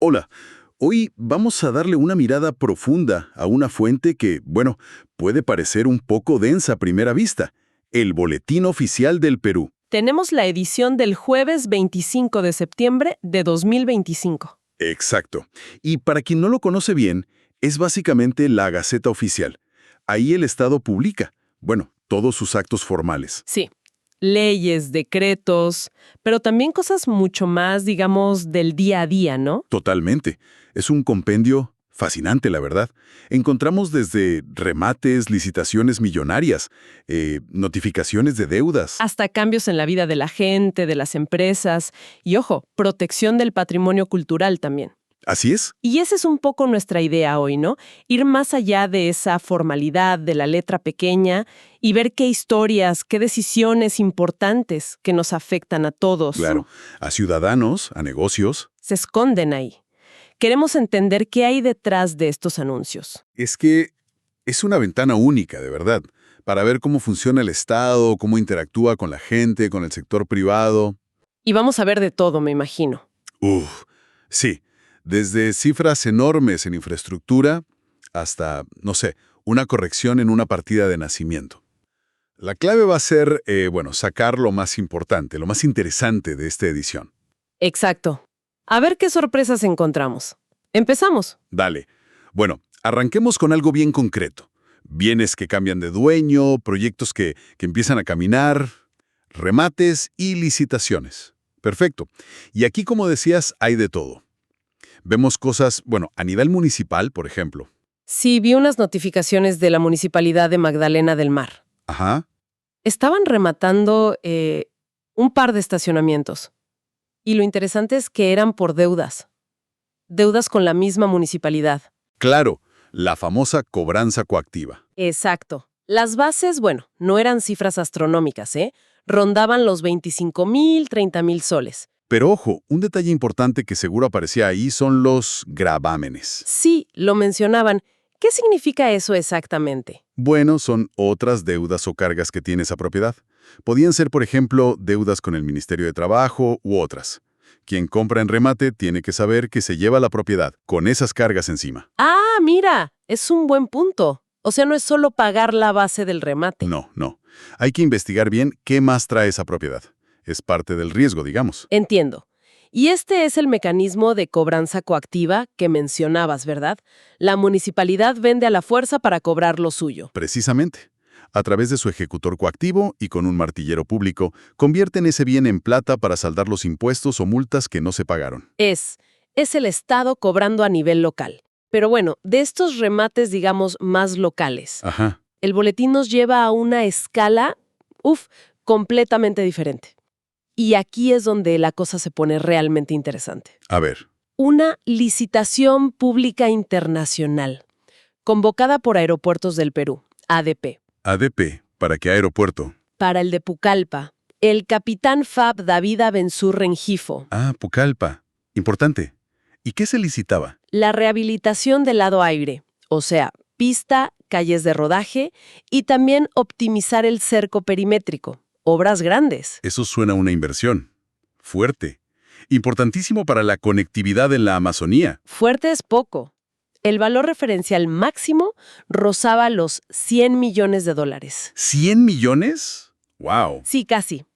Hola, hoy vamos a darle una mirada profunda a una fuente que, bueno, puede parecer un poco densa a primera vista, el Boletín Oficial del Perú. Tenemos la edición del jueves 25 de septiembre de 2025. Exacto. Y para quien no lo conoce bien, es básicamente la Gaceta Oficial. Ahí el Estado publica, bueno, todos sus actos formales. Sí, leyes, decretos, pero también cosas mucho más, digamos, del día a día, ¿no? Totalmente. Es un compendio fascinante, la verdad. Encontramos desde remates, licitaciones millonarias, notificaciones de deudas. Hasta cambios en la vida de la gente, de las empresas y, ojo, protección del patrimonio cultural también. Así es. Y esa es un poco nuestra idea hoy, ¿no? Ir más allá de esa formalidad de la letra pequeña y ver qué historias, qué decisiones importantes que nos afectan a todos. Claro. A ciudadanos, a negocios. Se esconden ahí. Queremos entender qué hay detrás de estos anuncios. Es que es una ventana única, de verdad, para ver cómo funciona el Estado, cómo interactúa con la gente, con el sector privado. Y vamos a ver de todo, me imagino. Sí, desde cifras enormes en infraestructura hasta, no sé, una corrección en una partida de nacimiento. La clave va a ser, sacar lo más importante, lo más interesante de esta edición. Exacto. A ver qué sorpresas encontramos. Empezamos. Dale. Bueno, arranquemos con algo bien concreto. Bienes que cambian de dueño, proyectos que empiezan a caminar, remates y licitaciones. Perfecto. Y aquí, como decías, hay de todo. Vemos cosas, a nivel municipal, por ejemplo. Sí, vi unas notificaciones de la Municipalidad de Magdalena del Mar. Ajá. Estaban rematando un par de estacionamientos. Y lo interesante es que eran por deudas. Deudas con la misma municipalidad. Claro, la famosa cobranza coactiva. Exacto. Las bases, no eran cifras astronómicas, ¿eh? Rondaban los 25,000, 30,000 soles. Pero ojo, un detalle importante que seguro aparecía ahí son los gravámenes. Sí, lo mencionaban. ¿Qué significa eso exactamente? Bueno, son otras deudas o cargas que tiene esa propiedad. Podían ser, por ejemplo, deudas con el Ministerio de Trabajo u otras. Quien compra en remate tiene que saber que se lleva la propiedad, con esas cargas encima. Ah, mira, es un buen punto. O sea, no es solo pagar la base del remate. No. Hay que investigar bien qué más trae esa propiedad. Es parte del riesgo, digamos. Entiendo. Y este es el mecanismo de cobranza coactiva que mencionabas, ¿verdad? La municipalidad vende a la fuerza para cobrar lo suyo. Precisamente. A través de su ejecutor coactivo y con un martillero público, convierten ese bien en plata para saldar los impuestos o multas que no se pagaron. Es el Estado cobrando a nivel local. Pero de estos remates, digamos, más locales, Ajá. el boletín nos lleva a una escala, completamente diferente. Y aquí es donde la cosa se pone realmente interesante. A ver. Una licitación pública internacional, convocada por Aeropuertos del Perú, ADP. ADP, ¿para qué aeropuerto? Para el de Pucallpa, el capitán FAB David Abensur Rengifo. Ah, Pucallpa. Importante. ¿Y qué se licitaba? La rehabilitación del lado aire, o sea, pista, calles de rodaje y también optimizar el cerco perimétrico. Obras grandes. Eso suena a una inversión. Fuerte. Importantísimo para la conectividad en la Amazonía. Fuerte es poco. El valor referencial máximo rozaba los $100 millones. ¿100 millones? ¡Wow! Sí, casi.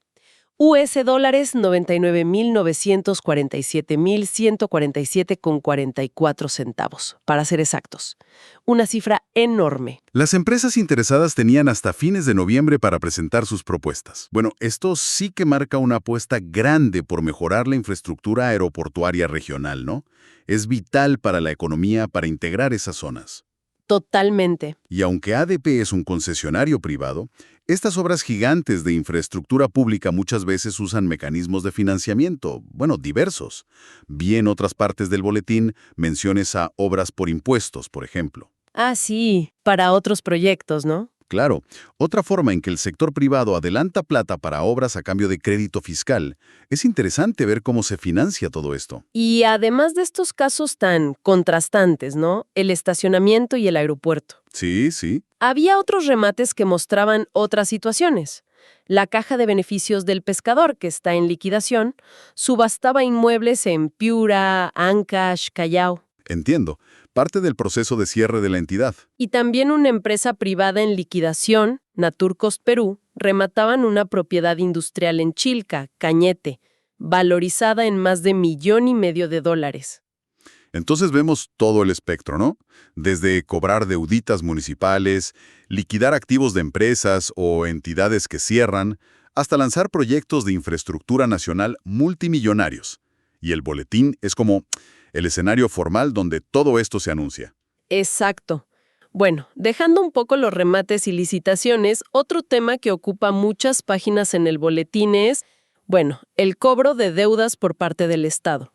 US dólares 99,947,147,44 centavos, para ser exactos. Una cifra enorme. Las empresas interesadas tenían hasta fines de noviembre para presentar sus propuestas. Bueno, esto sí que marca una apuesta grande por mejorar la infraestructura aeroportuaria regional, ¿no? Es vital para la economía para integrar esas zonas. Totalmente. Y aunque ADP es un concesionario privado, estas obras gigantes de infraestructura pública muchas veces usan mecanismos de financiamiento, diversos. Vi en otras partes del boletín menciones a obras por impuestos, por ejemplo. Ah, sí, para otros proyectos, ¿no? Claro, otra forma en que el sector privado adelanta plata para obras a cambio de crédito fiscal. Es interesante ver cómo se financia todo esto. Y además de estos casos tan contrastantes, ¿no? El estacionamiento y el aeropuerto. Sí. Había otros remates que mostraban otras situaciones. La Caja de Beneficios del Pescador, que está en liquidación, subastaba inmuebles en Piura, Ancash, Callao. Entiendo. Parte del proceso de cierre de la entidad. Y también una empresa privada en liquidación, Naturcos Perú, remataban una propiedad industrial en Chilca, Cañete, valorizada en más de $1,500,000. Entonces vemos todo el espectro, ¿no? Desde cobrar deuditas municipales, liquidar activos de empresas o entidades que cierran, hasta lanzar proyectos de infraestructura nacional multimillonarios. Y el boletín es como el escenario formal donde todo esto se anuncia. Exacto. Bueno, dejando un poco los remates y licitaciones, otro tema que ocupa muchas páginas en el boletín es, el cobro de deudas por parte del Estado.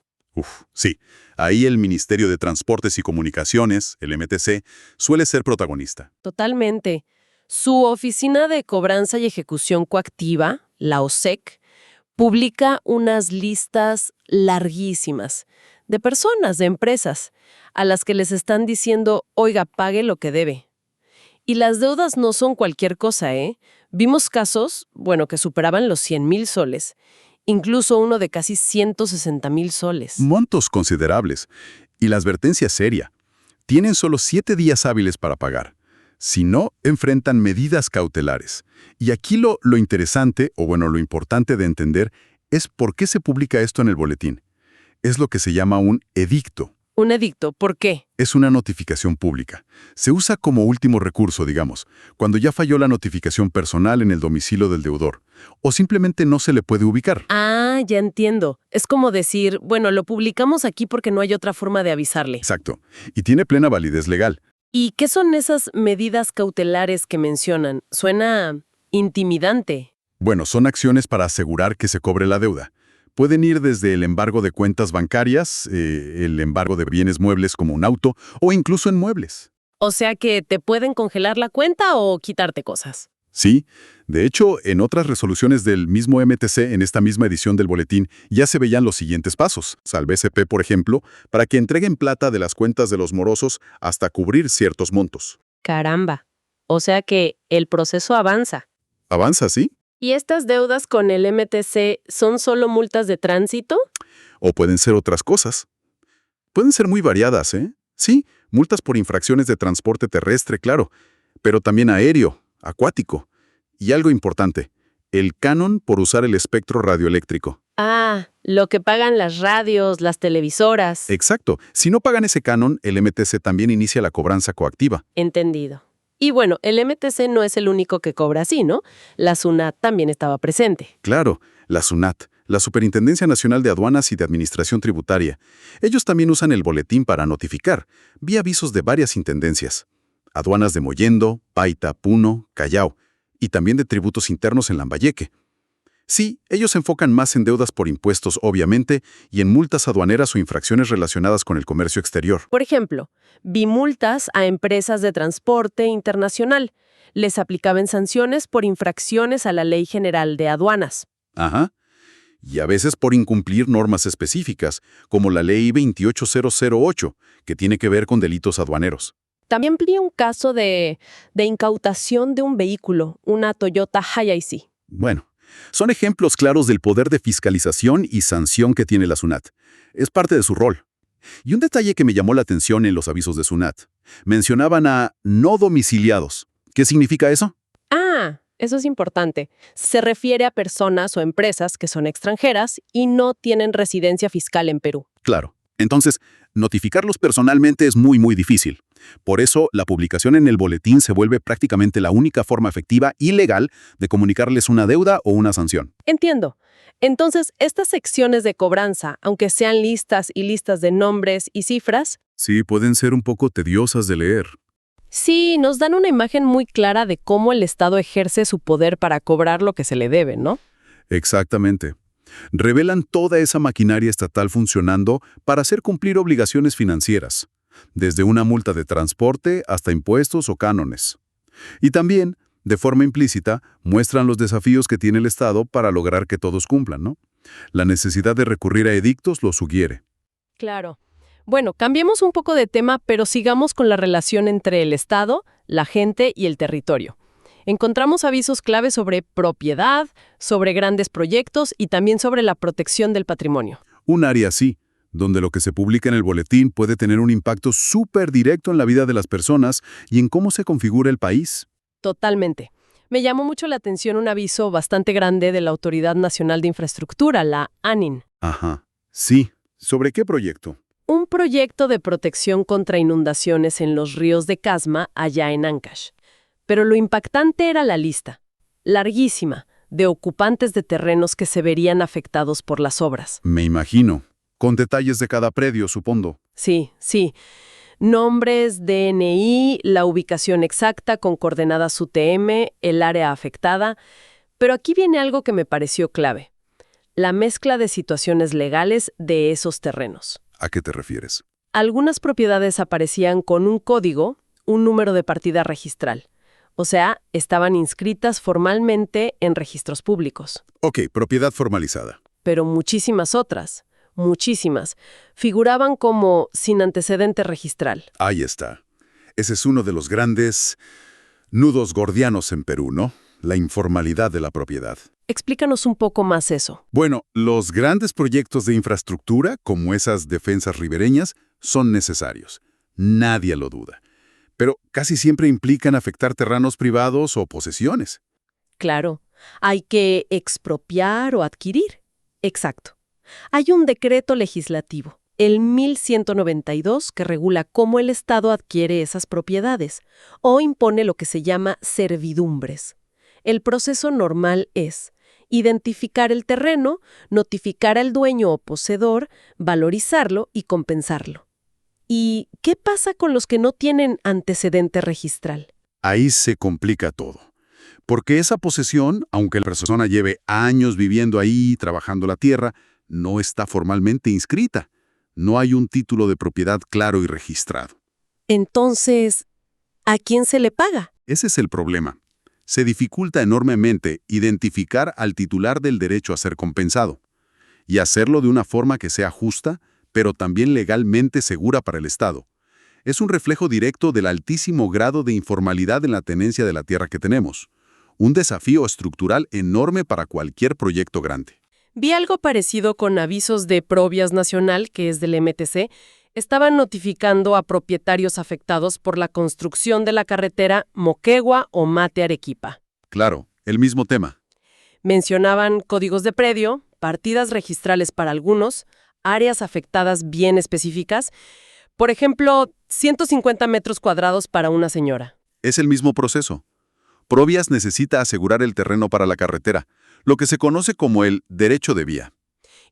Sí. Ahí el Ministerio de Transportes y Comunicaciones, el MTC, suele ser protagonista. Totalmente. Su Oficina de Cobranza y Ejecución Coactiva, la OSEC, publica unas listas larguísimas de personas, de empresas, a las que les están diciendo, oiga, pague lo que debe. Y las deudas no son cualquier cosa, ¿eh? Vimos casos, que superaban los 100,000 soles, incluso uno de casi 160,000 soles. Montos considerables. Y la advertencia es seria. Tienen solo 7 días hábiles para pagar. Si no, enfrentan medidas cautelares. Y aquí lo interesante, lo importante de entender, es por qué se publica esto en el boletín. Es lo que se llama un edicto. ¿Un edicto? ¿Por qué? Es una notificación pública. Se usa como último recurso, digamos, cuando ya falló la notificación personal en el domicilio del deudor, o simplemente no se le puede ubicar. Ah, ya entiendo. Es como decir, lo publicamos aquí porque no hay otra forma de avisarle. Exacto. Y tiene plena validez legal. ¿Y qué son esas medidas cautelares que mencionan? Suena intimidante. Son acciones para asegurar que se cobre la deuda. Pueden ir desde el embargo de cuentas bancarias, el embargo de bienes muebles como un auto, o incluso en muebles. O sea que te pueden congelar la cuenta o quitarte cosas. Sí, de hecho, en otras resoluciones del mismo MTC, en esta misma edición del boletín, ya se veían los siguientes pasos. Salve SP, por ejemplo, para que entreguen plata de las cuentas de los morosos hasta cubrir ciertos montos. Caramba. O sea que el proceso avanza. ¿Avanza, sí? ¿Y estas deudas con el MTC son solo multas de tránsito? O pueden ser otras cosas. Pueden ser muy variadas, ¿eh? Sí, multas por infracciones de transporte terrestre, claro, pero también aéreo, acuático. Y algo importante, el canon por usar el espectro radioeléctrico. Ah, lo que pagan las radios, las televisoras. Exacto. Si no pagan ese canon, el MTC también inicia la cobranza coactiva. Entendido. Y el MTC no es el único que cobra así, ¿no? La SUNAT también estaba presente. Claro, la SUNAT, la Superintendencia Nacional de Aduanas y de Administración Tributaria. Ellos también usan el boletín para notificar. Vi avisos de varias intendencias. Aduanas de Mollendo, Paita, Puno, Callao. Y también de tributos internos en Lambayeque. Sí, ellos se enfocan más en deudas por impuestos, obviamente, y en multas aduaneras o infracciones relacionadas con el comercio exterior. Por ejemplo, vi multas a empresas de transporte internacional. Les aplicaban sanciones por infracciones a la Ley General de Aduanas. Ajá. Y a veces por incumplir normas específicas, como la Ley 28008, que tiene que ver con delitos aduaneros. También vi un caso de incautación de un vehículo, una Toyota Hiace. Son ejemplos claros del poder de fiscalización y sanción que tiene la SUNAT. Es parte de su rol. Y un detalle que me llamó la atención en los avisos de SUNAT. Mencionaban a no domiciliados. ¿Qué significa eso? Ah, eso es importante. Se refiere a personas o empresas que son extranjeras y no tienen residencia fiscal en Perú. Claro. Entonces, notificarlos personalmente es muy, muy difícil. Por eso, la publicación en el boletín se vuelve prácticamente la única forma efectiva y legal de comunicarles una deuda o una sanción. Entiendo. Entonces, estas secciones de cobranza, aunque sean listas y listas de nombres y cifras, Sí, pueden ser un poco tediosas de leer. sí nos dan una imagen muy clara de cómo el Estado ejerce su poder para cobrar lo que se le debe, ¿no? Exactamente. Revelan toda esa maquinaria estatal funcionando para hacer cumplir obligaciones financieras, desde una multa de transporte hasta impuestos o cánones. Y también, de forma implícita, muestran los desafíos que tiene el Estado para lograr que todos cumplan, ¿no? La necesidad de recurrir a edictos lo sugiere. Claro. Cambiemos un poco de tema, pero sigamos con la relación entre el Estado, la gente y el territorio. Encontramos avisos clave sobre propiedad, sobre grandes proyectos y también sobre la protección del patrimonio. Un área así, donde lo que se publica en el boletín puede tener un impacto súper directo en la vida de las personas y en cómo se configura el país. Totalmente. Me llamó mucho la atención un aviso bastante grande de la Autoridad Nacional de Infraestructura, la ANIN. Ajá. Sí. ¿Sobre qué proyecto? Un proyecto de protección contra inundaciones en los ríos de Casma, allá en Ancash. Pero lo impactante era la lista, larguísima, de ocupantes de terrenos que se verían afectados por las obras. Me imagino. Con detalles de cada predio, supongo. Sí, sí. Nombres, DNI, la ubicación exacta con coordenadas UTM, el área afectada. Pero aquí viene algo que me pareció clave. La mezcla de situaciones legales de esos terrenos. ¿A qué te refieres? Algunas propiedades aparecían con un código, un número de partida registral. O sea, estaban inscritas formalmente en registros públicos. Ok, propiedad formalizada. Pero muchísimas otras, muchísimas, figuraban como sin antecedente registral. Ahí está. Ese es uno de los grandes nudos gordianos en Perú, ¿no? La informalidad de la propiedad. Explícanos un poco más eso. Bueno, los grandes proyectos de infraestructura, como esas defensas ribereñas, son necesarios. Nadie lo duda. Pero casi siempre implican afectar terrenos privados o posesiones. Claro, hay que expropiar o adquirir. Exacto. Hay un decreto legislativo, el 1192, que regula cómo el Estado adquiere esas propiedades o impone lo que se llama servidumbres. El proceso normal es identificar el terreno, notificar al dueño o poseedor, valorizarlo y compensarlo. ¿Y qué pasa con los que no tienen antecedente registral? Ahí se complica todo. Porque esa posesión, aunque la persona lleve años viviendo ahí, trabajando la tierra, no está formalmente inscrita. No hay un título de propiedad claro y registrado. Entonces, ¿a quién se le paga? Ese es el problema. Se dificulta enormemente identificar al titular del derecho a ser compensado y hacerlo de una forma que sea justa, pero también legalmente segura para el Estado. Es un reflejo directo del altísimo grado de informalidad en la tenencia de la tierra que tenemos. Un desafío estructural enorme para cualquier proyecto grande. Vi algo parecido con avisos de Provías Nacional, que es del MTC. Estaban notificando a propietarios afectados por la construcción de la carretera Moquegua o Mate-Arequipa. Claro, el mismo tema. Mencionaban códigos de predio, partidas registrales para algunos, áreas afectadas bien específicas. Por ejemplo, 150 metros cuadrados para una señora. Es el mismo proceso. Provías necesita asegurar el terreno para la carretera, lo que se conoce como el derecho de vía.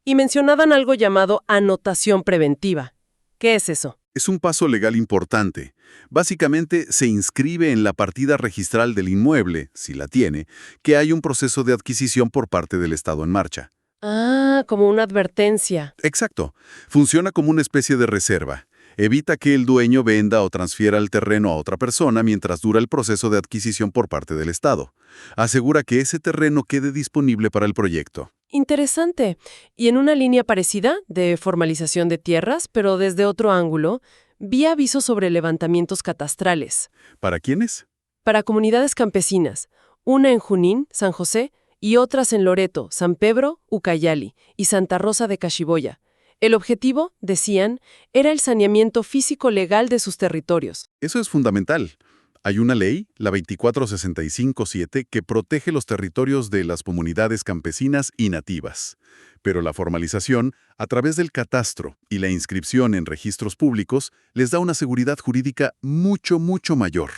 Y mencionaban algo llamado anotación preventiva. ¿Qué es eso? Es un paso legal importante. Básicamente, se inscribe en la partida registral del inmueble, si la tiene, que hay un proceso de adquisición por parte del Estado en marcha. Ah, como una advertencia. Exacto. Funciona como una especie de reserva. Evita que el dueño venda o transfiera el terreno a otra persona mientras dura el proceso de adquisición por parte del Estado. Asegura que ese terreno quede disponible para el proyecto. Interesante. Y en una línea parecida, de formalización de tierras, pero desde otro ángulo, vi avisos sobre levantamientos catastrales. ¿Para quiénes? Para comunidades campesinas, una en Junín, San José, y otras en Loreto, San Pedro, Ucayali y Santa Rosa de Cachiboya. El objetivo, decían, era el saneamiento físico legal de sus territorios. Eso es fundamental. Hay una ley, la 24657, que protege los territorios de las comunidades campesinas y nativas. Pero la formalización, a través del catastro y la inscripción en registros públicos, les da una seguridad jurídica mucho mayor.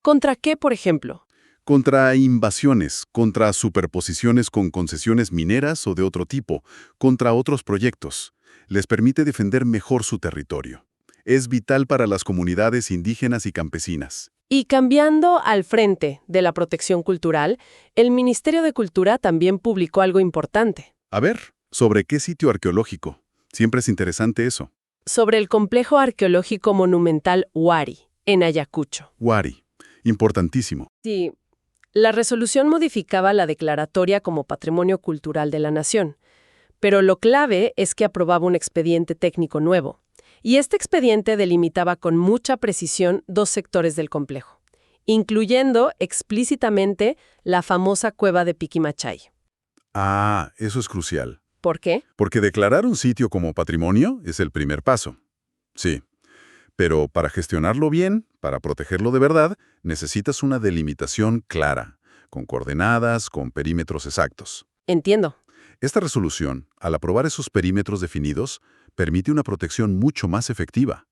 ¿Contra qué, por ejemplo? Contra invasiones, contra superposiciones con concesiones mineras o de otro tipo, contra otros proyectos. Les permite defender mejor su territorio. Es vital para las comunidades indígenas y campesinas. Y cambiando al frente de la protección cultural, el Ministerio de Cultura también publicó algo importante. A ver, ¿sobre qué sitio arqueológico? Siempre es interesante eso. Sobre el complejo arqueológico monumental Huari, en Ayacucho. Huari, importantísimo. Sí, la resolución modificaba la declaratoria como Patrimonio Cultural de la Nación. Pero lo clave es que aprobaba un expediente técnico nuevo. Y este expediente delimitaba con mucha precisión dos sectores del complejo. incluyendo explícitamente la famosa cueva de Piquimachay. Ah, eso es crucial. ¿Por qué? Porque declarar un sitio como patrimonio es el primer paso. Sí, pero para gestionarlo bien, para protegerlo de verdad, necesitas una delimitación clara, con coordenadas, con perímetros exactos. Entiendo. Esta resolución, al aprobar esos perímetros definidos, permite una protección mucho más efectiva.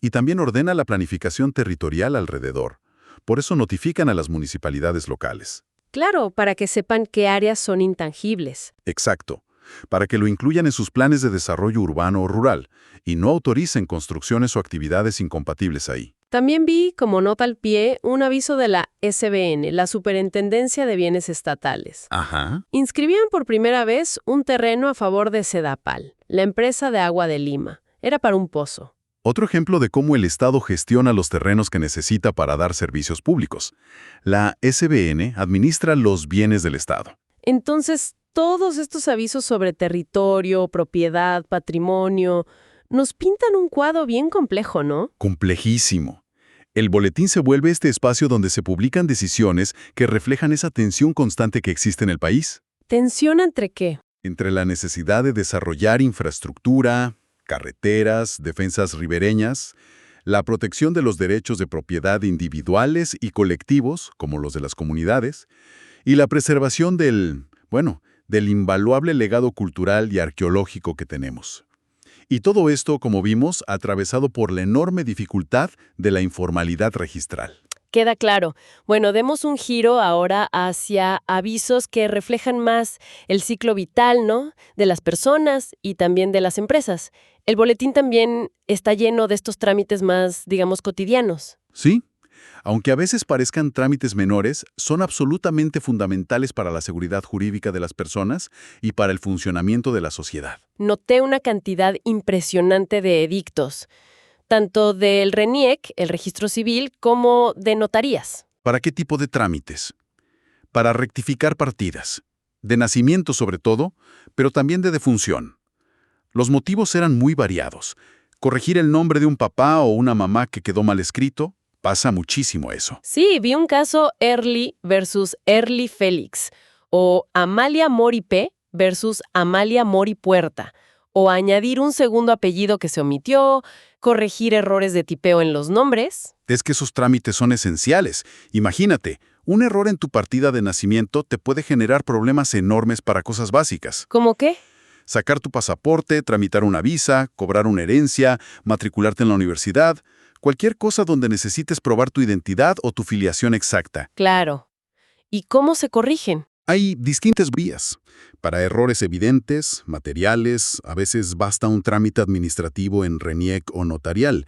Y también ordena la planificación territorial alrededor. Por eso notifican a las municipalidades locales. Claro, para que sepan qué áreas son intangibles. Exacto. Para que lo incluyan en sus planes de desarrollo urbano o rural y no autoricen construcciones o actividades incompatibles ahí. También vi, como nota al pie, un aviso de la SBN, la Superintendencia de Bienes Estatales. Ajá. Inscribían por primera vez un terreno a favor de Sedapal, la empresa de agua de Lima. Era para un pozo. Otro ejemplo de cómo el Estado gestiona los terrenos que necesita para dar servicios públicos. La SBN administra los bienes del Estado. Entonces, todos estos avisos sobre territorio, propiedad, patrimonio, nos pintan un cuadro bien complejo, ¿no? Complejísimo. El boletín se vuelve este espacio donde se publican decisiones que reflejan esa tensión constante que existe en el país. ¿Tensión entre qué? Entre la necesidad de desarrollar infraestructura, carreteras, defensas ribereñas, la protección de los derechos de propiedad individuales y colectivos, como los de las comunidades, y la preservación del invaluable legado cultural y arqueológico que tenemos. Y todo esto, como vimos, atravesado por la enorme dificultad de la informalidad registral. Queda claro. Bueno, demos un giro ahora hacia avisos que reflejan más el ciclo vital, ¿no? De las personas y también de las empresas. El boletín también está lleno de estos trámites más, digamos, cotidianos. Sí, aunque a veces parezcan trámites menores, son absolutamente fundamentales para la seguridad jurídica de las personas y para el funcionamiento de la sociedad. Noté una cantidad impresionante de edictos, tanto del RENIEC, el registro civil, como de notarías. ¿Para qué tipo de trámites? Para rectificar partidas, de nacimiento sobre todo, pero también de defunción. Los motivos eran muy variados. Corregir el nombre de un papá o una mamá que quedó mal escrito, pasa muchísimo eso. Sí, vi un caso Early versus Early Félix, o Amalia Mori P versus Amalia Mori Puerta, o añadir un segundo apellido que se omitió, corregir errores de tipeo en los nombres. Es que esos trámites son esenciales. Imagínate, un error en tu partida de nacimiento te puede generar problemas enormes para cosas básicas. ¿Cómo qué? Sacar tu pasaporte, tramitar una visa, cobrar una herencia, matricularte en la universidad, cualquier cosa donde necesites probar tu identidad o tu filiación exacta. Claro. ¿Y cómo se corrigen? Hay distintas vías. Para errores evidentes, materiales, a veces basta un trámite administrativo en RENIEC o notarial.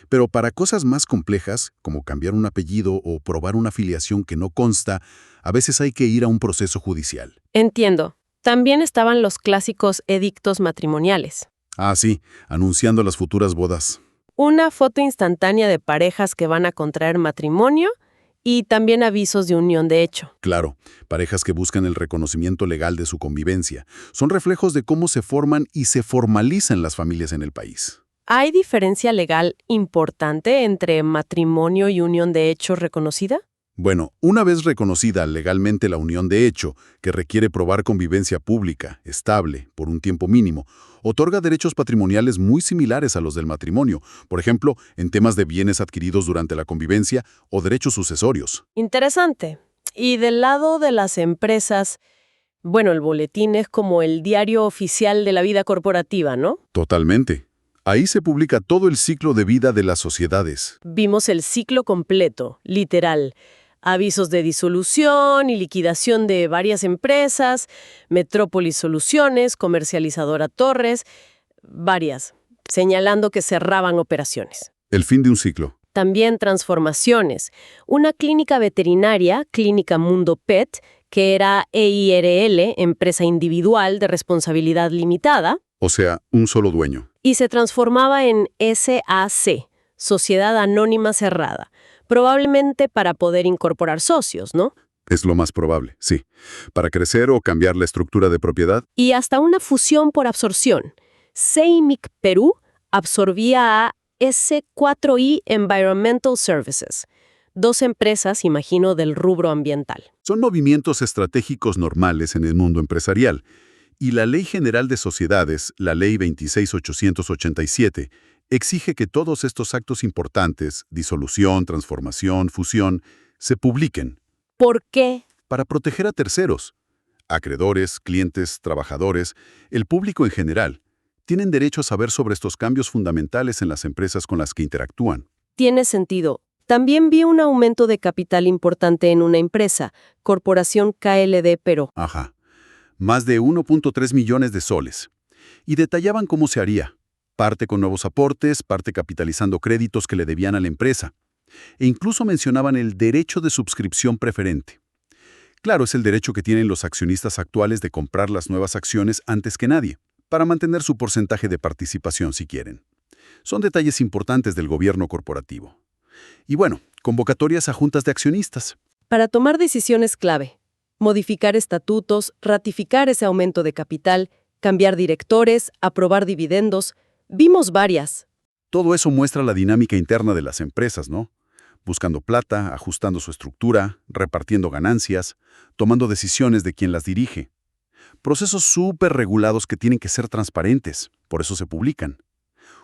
Pero para cosas más complejas, como cambiar un apellido o probar una filiación que no consta, a veces hay que ir a un proceso judicial. Entiendo. También estaban los clásicos edictos matrimoniales. Ah, sí, anunciando las futuras bodas. Una foto instantánea de parejas que van a contraer matrimonio y también avisos de unión de hecho. Claro, parejas que buscan el reconocimiento legal de su convivencia. Son reflejos de cómo se forman y se formalizan las familias en el país. ¿Hay diferencia legal importante entre matrimonio y unión de hecho reconocida? Bueno, una vez reconocida legalmente la unión de hecho, que requiere probar convivencia pública, estable, por un tiempo mínimo, otorga derechos patrimoniales muy similares a los del matrimonio, por ejemplo, en temas de bienes adquiridos durante la convivencia o derechos sucesorios. Interesante. Y del lado de las empresas, bueno, el boletín es como el diario oficial de la vida corporativa, ¿no? Totalmente. Ahí se publica todo el ciclo de vida de las sociedades. Vimos el ciclo completo, literal. Avisos de disolución y liquidación de varias empresas, Metrópolis Soluciones, Comercializadora Torres, varias, señalando que cerraban operaciones. El fin de un ciclo. También transformaciones. Una clínica veterinaria, Clínica Mundo Pet, que era EIRL, empresa individual de responsabilidad limitada. O sea, un solo dueño. Y se transformaba en SAC, Sociedad Anónima Cerrada. Probablemente para poder incorporar socios, ¿no? Es lo más probable, sí. Para crecer o cambiar la estructura de propiedad. Y hasta una fusión por absorción. CEIMIC Perú absorbía a S4I Environmental Services. 2 empresas, imagino, del rubro ambiental. Son movimientos estratégicos normales en el mundo empresarial. Y la Ley General de Sociedades, la Ley 26.887, exige que todos estos actos importantes, disolución, transformación, fusión, se publiquen ¿Por qué? para proteger a terceros. Acreedores, clientes, trabajadores, el público en general, tienen derecho a saber sobre estos cambios fundamentales en las empresas con las que interactúan. Tiene sentido. También vi un aumento de capital importante en una empresa, Corporación KLD, pero Ajá. Más de 1.3 millones de soles. Y detallaban cómo se haría. Parte con nuevos aportes, parte capitalizando créditos que le debían a la empresa. E incluso mencionaban el derecho de suscripción preferente. Claro, es el derecho que tienen los accionistas actuales de comprar las nuevas acciones antes que nadie, para mantener su porcentaje de participación si quieren. Son detalles importantes del gobierno corporativo. Y bueno, convocatorias a juntas de accionistas. para tomar decisiones clave, modificar estatutos, ratificar ese aumento de capital, cambiar directores, aprobar dividendos, vimos varias. Todo eso muestra la dinámica interna de las empresas, ¿no? Buscando plata, ajustando su estructura, repartiendo ganancias, tomando decisiones de quien las dirige. Procesos súper regulados que tienen que ser transparentes, por eso se publican.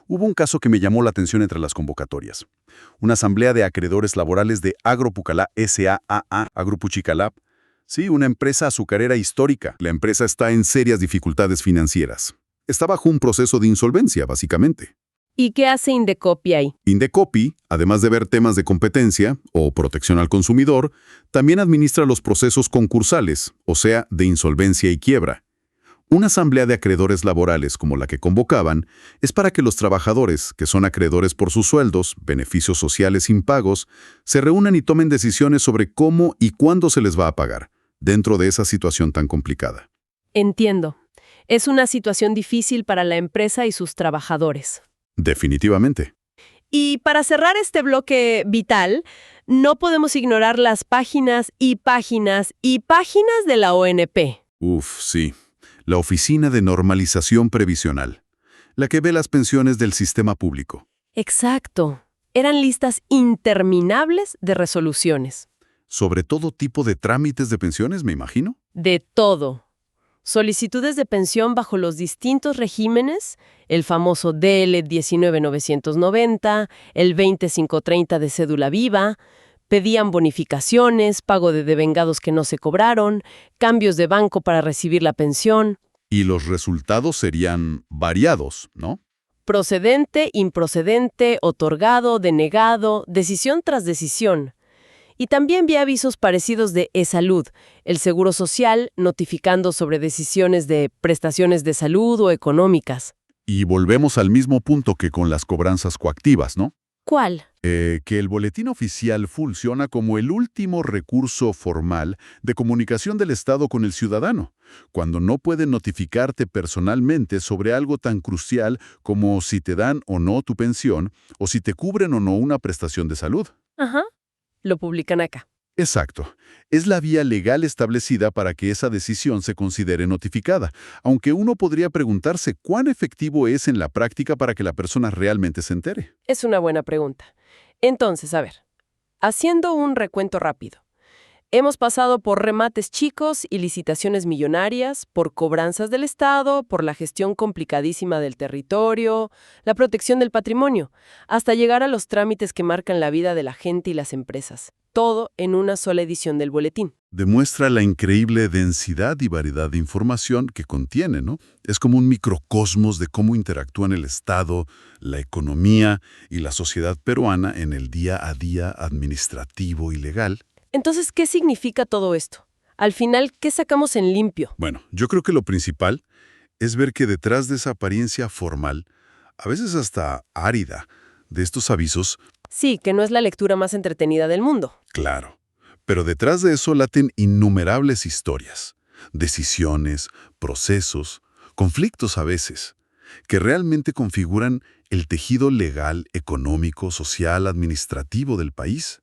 Hubo un caso que me llamó la atención entre las convocatorias. Una asamblea de acreedores laborales de Agropucalá S.A.A.A. Agropuchicalap. Sí, una empresa azucarera histórica. La empresa está en serias dificultades financieras. Está bajo un proceso de insolvencia, básicamente. ¿Y qué hace Indecopi ahí? Indecopi, además de ver temas de competencia o protección al consumidor, también administra los procesos concursales, o sea, de insolvencia y quiebra. Una asamblea de acreedores laborales como la que convocaban es para que los trabajadores, que son acreedores por sus sueldos, beneficios sociales impagos, se reúnan y tomen decisiones sobre cómo y cuándo se les va a pagar, dentro de esa situación tan complicada. Entiendo. Es una situación difícil para la empresa y sus trabajadores. Definitivamente. Y para cerrar este bloque vital, no podemos ignorar las páginas y páginas y páginas de la ONP. Uf, sí. La Oficina de Normalización Previsional, la que ve las pensiones del sistema público. Exacto. Eran listas interminables de resoluciones. Sobre todo tipo de trámites de pensiones, me imagino. De todo. Solicitudes de pensión bajo los distintos regímenes, el famoso DL 19990, el 20530 de cédula viva, pedían bonificaciones, pago de devengados que no se cobraron, cambios de banco para recibir la pensión, Y los resultados serían variados, ¿no? procedente, improcedente, otorgado, denegado, decisión tras decisión. Y también vi avisos parecidos de eSalud, el Seguro Social, notificando sobre decisiones de prestaciones de salud o económicas. Y volvemos al mismo punto que con las cobranzas coactivas, ¿no? ¿Cuál? Que el boletín oficial funciona como el último recurso formal de comunicación del Estado con el ciudadano, cuando no pueden notificarte personalmente sobre algo tan crucial como si te dan o no tu pensión o si te cubren o no una prestación de salud. Ajá. Lo publican acá. Exacto. Es la vía legal establecida para que esa decisión se considere notificada, aunque uno podría preguntarse cuán efectivo es en la práctica para que la persona realmente se entere. Es una buena pregunta. Entonces, a ver, haciendo un recuento rápido. Hemos pasado por remates chicos y licitaciones millonarias, por cobranzas del Estado, por la gestión complicadísima del territorio, la protección del patrimonio, hasta llegar a los trámites que marcan la vida de la gente y las empresas. Todo en una sola edición del boletín. Demuestra la increíble densidad y variedad de información que contiene, ¿no? Es como un microcosmos de cómo interactúan el Estado, la economía y la sociedad peruana en el día a día administrativo y legal. Entonces, ¿qué significa todo esto? Al final, ¿qué sacamos en limpio? Bueno, yo creo que lo principal es ver que detrás de esa apariencia formal, a veces hasta árida, de estos avisos, Sí, que no es la lectura más entretenida del mundo. claro, pero detrás de eso laten innumerables historias, decisiones, procesos, conflictos a veces, que realmente configuran el tejido legal, económico, social, administrativo del país.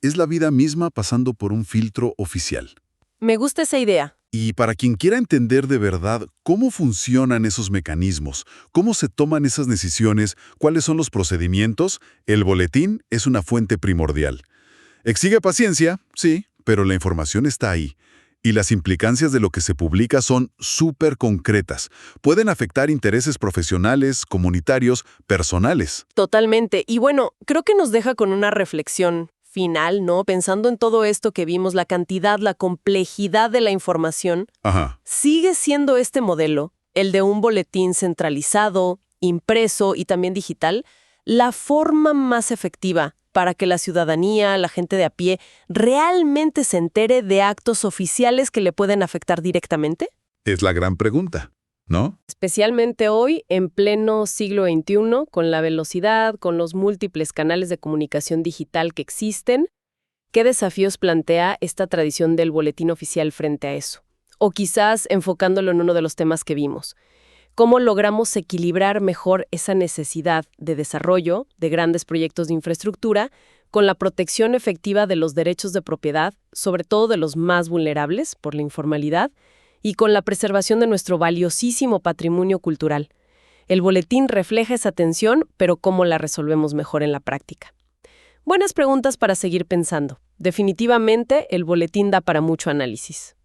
Es la vida misma pasando por un filtro oficial. Me gusta esa idea. Y para quien quiera entender de verdad cómo funcionan esos mecanismos, cómo se toman esas decisiones, cuáles son los procedimientos, el boletín es una fuente primordial. Exige paciencia, sí, pero la información está ahí. Y las implicancias de lo que se publica son súper concretas. Pueden afectar intereses profesionales, comunitarios, personales. Totalmente. Y bueno, creo que nos deja con una reflexión final, ¿no? Pensando en todo esto que vimos, la cantidad, la complejidad de la información, Ajá. sigue siendo este modelo, el de un boletín centralizado, impreso y también digital, la forma más efectiva para que la ciudadanía, la gente de a pie, realmente se entere de actos oficiales que le pueden afectar directamente? Es la gran pregunta, ¿no? Especialmente hoy, en pleno siglo XXI, con la velocidad, con los múltiples canales de comunicación digital que existen, ¿qué desafíos plantea esta tradición del boletín oficial frente a eso? O quizás enfocándolo en uno de los temas que vimos. ¿Cómo logramos equilibrar mejor esa necesidad de desarrollo de grandes proyectos de infraestructura con la protección efectiva de los derechos de propiedad, sobre todo de los más vulnerables por la informalidad, y con la preservación de nuestro valiosísimo patrimonio cultural? El boletín refleja esa tensión, pero ¿cómo la resolvemos mejor en la práctica? Buenas preguntas para seguir pensando. Definitivamente, el boletín da para mucho análisis.